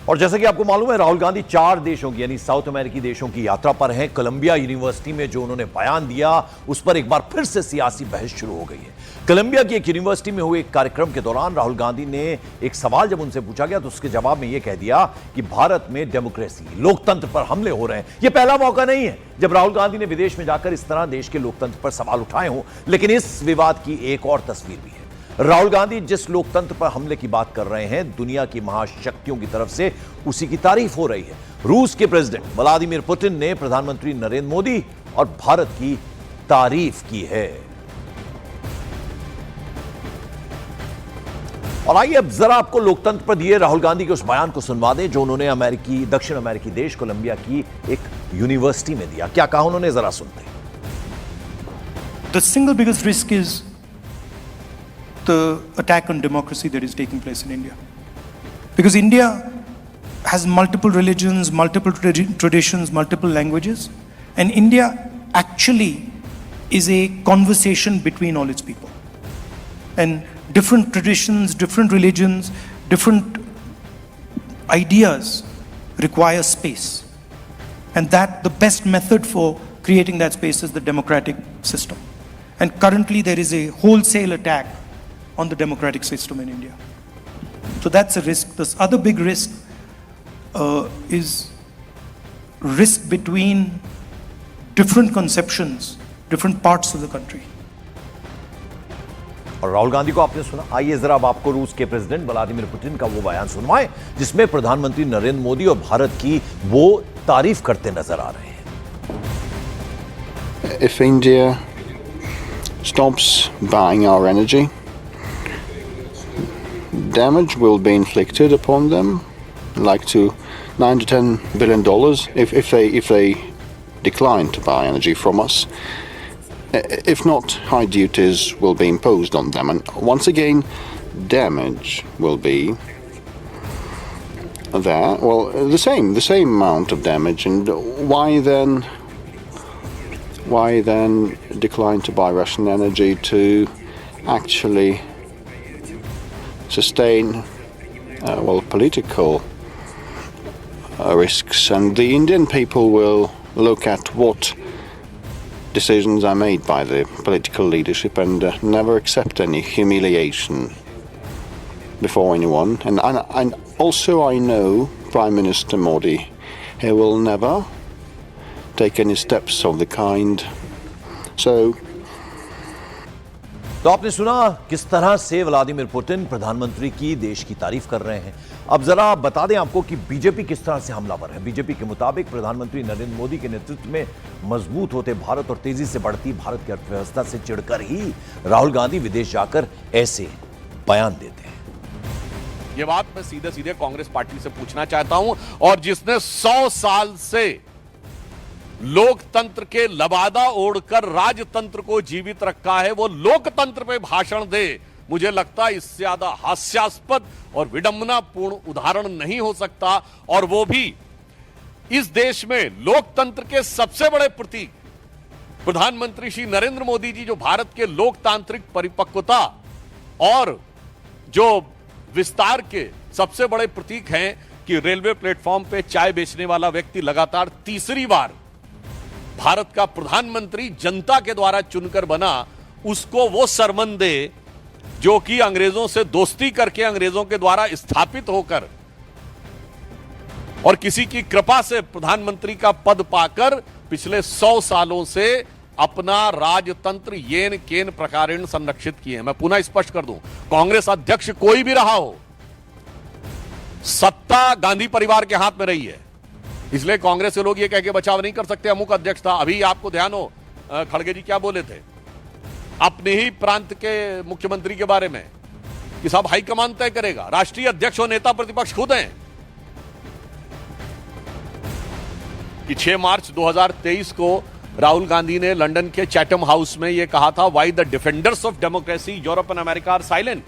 और जैसा कि आपको मालूम है, राहुल गांधी 4 देशों की यानी साउथ अमेरिकी देशों की यात्रा पर हैं। कोलंबिया यूनिवर्सिटी में जो उन्होंने बयान दिया, उस पर एक बार फिर से सियासी बहस शुरू हो गई है। कोलंबिया की एक यूनिवर्सिटी में हुए एक कार्यक्रम के दौरान राहुल गांधी ने एक सवाल जब उनसे पूछा गया तो उसके जवाब में यह कह दिया कि भारत में डेमोक्रेसी, लोकतंत्र पर हमले हो रहे हैं। यह पहला मौका नहीं है जब राहुल गांधी ने विदेश में जाकर इस तरह देश के लोकतंत्र पर सवाल उठाए हों, लेकिन इस विवाद की एक और तस्वीर भी है। राहुल गांधी जिस लोकतंत्र पर हमले की बात कर रहे हैं, दुनिया की महाशक्तियों की तरफ से उसी की तारीफ हो रही है। रूस के प्रेसिडेंट व्लादिमीर पुतिन ने प्रधानमंत्री नरेंद्र मोदी और भारत की तारीफ की है। और आइए अब जरा आपको लोकतंत्र पर दिए राहुल गांधी के उस बयान को सुनवा दें जो उन्होंने दक्षिण अमेरिकी देश कोलंबिया की एक यूनिवर्सिटी में दिया। क्या कहा उन्होंने, जरा सुनते हैं। The single biggest risk is the attack on democracy that is taking place in India. Because India has multiple religions, multiple traditions, multiple languages, and India actually is a conversation between all its people. And different traditions, different religions, different ideas require space. And that the best method for creating that space is the democratic system. And currently there is a wholesale attack on the democratic system in India. So that's a risk. This other big risk is risk between different conceptions, different parts of the country. और राहुल गांधी को आपने सुना। आइए जरा अब आपको रूस के प्रेसिडेंट व्लादिमीर पुतिन का वो बयान सुनवाएं जिसमें प्रधानमंत्री नरेंद्र मोदी और भारत की वो तारीफ करते नजर आ रहे हैं। If India stops buying our energy, damage will be inflicted upon them, like to $9 to $10 billion if they decline to buy energy from us. If not, high duties will be imposed on them, and once again, damage will be there. Well, the same amount of damage, and why then decline to buy Russian energy to actually sustain political risks? And the Indian people will look at what decisions are made by the political leadership and never accept any humiliation before anyone. And also I know Prime Minister Modi, he will never take any steps of the kind. So तो आपने सुना किस तरह से Vladimir Putin प्रधानमंत्री की देश की तारीफ कर रहे हैं। अब जरा बता दें आपको कि बीजेपी किस तरह से हमलावर है। बीजेपी के मुताबिक प्रधानमंत्री नरेंद्र मोदी के नेतृत्व में मजबूत होते भारत और तेजी से बढ़ती भारत की अर्थव्यवस्था से चिढ़कर ही राहुल गांधी विदेश जाकर ऐसे बयान देते हैं। ये बात मैं सीधे सीधे कांग्रेस पार्टी से पूछना चाहता हूं, और जिसने 100 साल से लोकतंत्र के लबादा ओढ़कर राजतंत्र को जीवित रखा है, वो लोकतंत्र पे भाषण दे। मुझे लगता है इससे ज्यादा हास्यास्पद और विडंबनापूर्ण उदाहरण नहीं हो सकता, और वो भी इस देश में लोकतंत्र के सबसे बड़े प्रतीक प्रधानमंत्री श्री नरेंद्र मोदी जी, जो भारत के लोकतांत्रिक परिपक्वता और जो विस्तार के सबसे बड़े प्रतीक हैं कि रेलवे प्लेटफॉर्म पे चाय बेचने वाला व्यक्ति लगातार तीसरी बार भारत का प्रधानमंत्री जनता के द्वारा चुनकर बना, उसको वो सरमन दे जो कि अंग्रेजों से दोस्ती करके अंग्रेजों के द्वारा स्थापित होकर और किसी की कृपा से प्रधानमंत्री का पद पाकर पिछले 100 सालों से अपना राजतंत्र येन केन प्रकारेण संरक्षित किए हैं। मैं पुनः स्पष्ट कर दूं, कांग्रेस अध्यक्ष कोई भी रहा हो, सत्ता गांधी परिवार के हाथ में रही है, इसलिए कांग्रेस के लोग ये कह के बचाव नहीं कर सकते अमुक अध्यक्ष था। अभी आपको ध्यान हो खड़गे जी क्या बोले थे अपने ही प्रांत के मुख्यमंत्री के बारे में कि साहब हाईकमान तय करेगा, राष्ट्रीय अध्यक्ष और नेता प्रतिपक्ष खुद हैं। कि 6 मार्च 2023 को राहुल गांधी ने लंदन के चैटम हाउस में यह कहा था, why the defenders of democracy Europe and America are silent.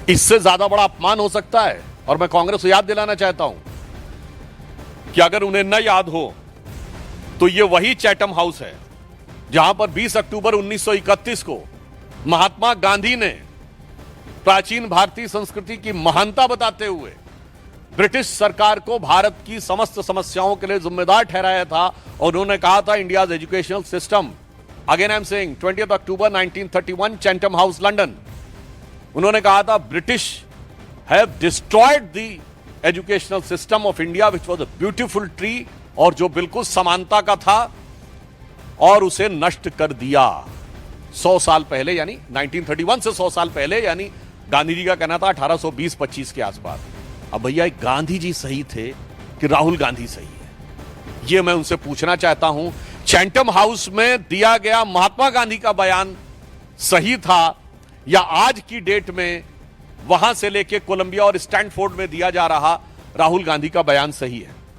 इससे ज्यादा बड़ा अपमान हो सकता है। और मैं कांग्रेस को याद दिलाना चाहता हूं कि अगर उन्हें न याद हो तो यह वही चैटम हाउस है जहां पर 20 अक्टूबर 1931 को महात्मा गांधी ने प्राचीन भारतीय संस्कृति की महानता बताते हुए ब्रिटिश सरकार को भारत की समस्त समस्याओं के लिए जिम्मेदार ठहराया था। और उन्होंने कहा था India's educational system, again I am saying 20 October 1931 Chatham house London, उन्होंने कहा था British have destroyed the educational system of India which was a beautiful tree, और जो बिल्कुल समानता का था, और उसे नष्ट कर दिया 100 साल पहले, यानी 1931 से 100 साल पहले, यानी गांधी जी का कहना था 1820-25 के आसपास। अब भैया गांधी जी सही थे कि राहुल गांधी सही है, यह मैं उनसे पूछना चाहता हूं। चैंटम हाउस में दिया गया महात्मा गांधी का बयान सही था, या आज की डेट में वहां से लेके कोलंबिया और स्टैनफोर्ड में दिया जा रहा राहुल गांधी का बयान सही है?